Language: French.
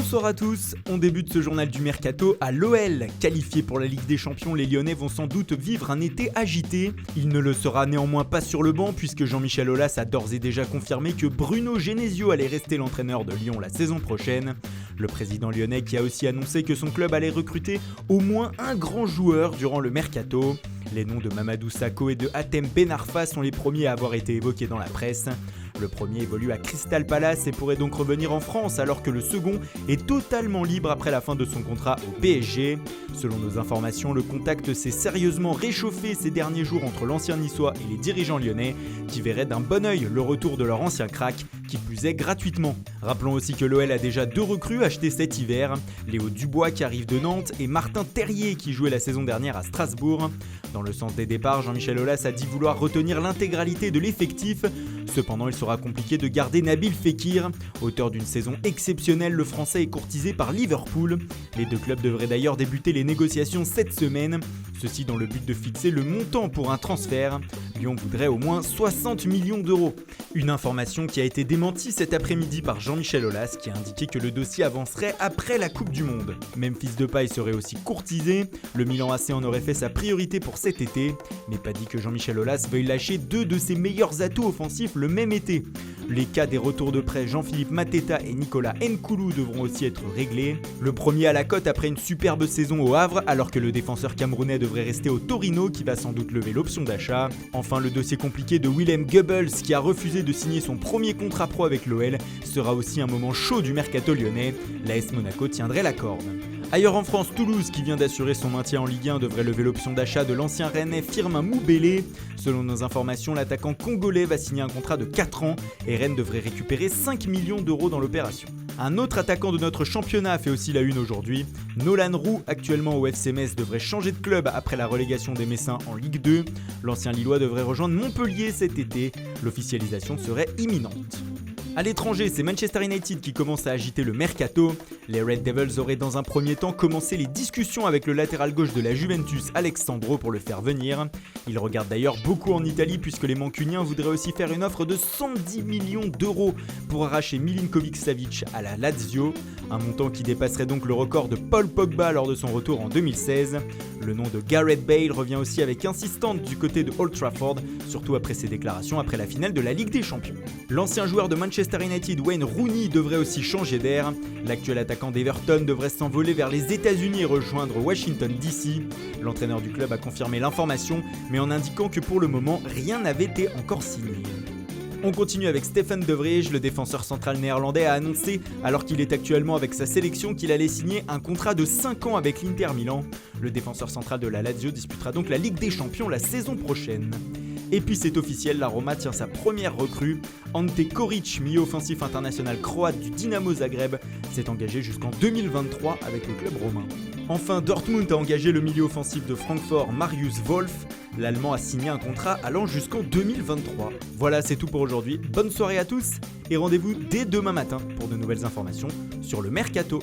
Bonsoir à tous, on débute ce journal du Mercato à l'OL. Qualifiés pour la Ligue des Champions, les Lyonnais vont sans doute vivre un été agité. Il ne le sera néanmoins pas sur le banc puisque Jean-Michel Aulas a d'ores et déjà confirmé que Bruno Genesio allait rester l'entraîneur de Lyon la saison prochaine. Le président lyonnais qui a aussi annoncé que son club allait recruter au moins un grand joueur durant le Mercato. Les noms de Mamadou Sakho et de Hatem Ben Arfa sont les premiers à avoir été évoqués dans la presse. Le premier évolue à Crystal Palace et pourrait donc revenir en France alors que le second est totalement libre après la fin de son contrat au PSG. Selon nos informations, le contact s'est sérieusement réchauffé ces derniers jours entre l'ancien niçois et les dirigeants lyonnais qui verraient d'un bon œil le retour de leur ancien crack, qui plus est gratuitement. Rappelons aussi que l'OL a déjà 2 recrues achetées cet hiver, Léo Dubois qui arrive de Nantes et Martin Terrier qui jouait la saison dernière à Strasbourg. Dans le sens des départs, Jean-Michel Aulas a dit vouloir retenir l'intégralité de l'effectif. Cependant, il sera compliqué de garder Nabil Fekir. Auteur d'une saison exceptionnelle, le Français est courtisé par Liverpool. Les deux clubs devraient d'ailleurs débuter les négociations cette semaine. Ceci dans le but de fixer le montant pour un transfert. Lyon voudrait au moins 60 millions d'euros. Une information qui a été démentie cet après-midi par Jean-Michel Aulas qui a indiqué que le dossier avancerait après la Coupe du Monde. Memphis Depay serait aussi courtisé. Le Milan AC en aurait fait sa priorité pour cet été. Mais pas dit que Jean-Michel Aulas veuille lâcher 2 de ses meilleurs atouts offensifs le même été. Les cas des retours de prêt Jean-Philippe Mateta et Nicolas Nkoulou devront aussi être réglés. Le premier à la cote après une superbe saison au Havre, alors que le défenseur camerounais devrait rester au Torino qui va sans doute lever l'option d'achat. Enfin, le dossier compliqué de Willem Goebbels qui a refusé de signer son premier contrat pro avec l'OL sera aussi un moment chaud du mercato lyonnais. L'AS Monaco tiendrait la corde. Ailleurs en France, Toulouse, qui vient d'assurer son maintien en Ligue 1, devrait lever l'option d'achat de l'ancien Rennais Firmin Moubélé. Selon nos informations, l'attaquant congolais va signer un contrat de 4 ans et Rennes devrait récupérer 5 millions d'euros dans l'opération. Un autre attaquant de notre championnat fait aussi la une aujourd'hui. Nolan Roux, actuellement au FC Metz, devrait changer de club après la relégation des Messins en Ligue 2. L'ancien Lillois devrait rejoindre Montpellier cet été. L'officialisation serait imminente. À l'étranger, c'est Manchester United qui commence à agiter le mercato. Les Red Devils auraient dans un premier temps commencé les discussions avec le latéral gauche de la Juventus, Alexandro, pour le faire venir. Il regarde d'ailleurs beaucoup en Italie puisque les Mancuniens voudraient aussi faire une offre de 110 millions d'euros pour arracher Milinkovic-Savic à la Lazio, un montant qui dépasserait donc le record de Paul Pogba lors de son retour en 2016. Le nom de Gareth Bale revient aussi avec insistance du côté de Old Trafford, surtout après ses déclarations après la finale de la Ligue des Champions. L'ancien joueur de Manchester United, Wayne Rooney, devrait aussi changer d'air. L'actuel attaquant d'Everton devrait s'envoler vers les États-Unis et rejoindre Washington DC. L'entraîneur du club a confirmé l'information, mais en indiquant que pour le moment, rien n'avait été encore signé. On continue avec Stefan De Vrij, le défenseur central néerlandais a annoncé, alors qu'il est actuellement avec sa sélection, qu'il allait signer un contrat de 5 ans avec l'Inter Milan. Le défenseur central de la Lazio disputera donc la Ligue des Champions la saison prochaine. Et puis c'est officiel, la Roma tient sa première recrue. Ante Koric, milieu offensif international croate du Dinamo Zagreb, s'est engagé jusqu'en 2023 avec le club romain. Enfin, Dortmund a engagé le milieu offensif de Francfort, Marius Wolf. L'Allemand a signé un contrat allant jusqu'en 2023. Voilà, c'est tout pour aujourd'hui. Bonne soirée à tous et rendez-vous dès demain matin pour de nouvelles informations sur le Mercato.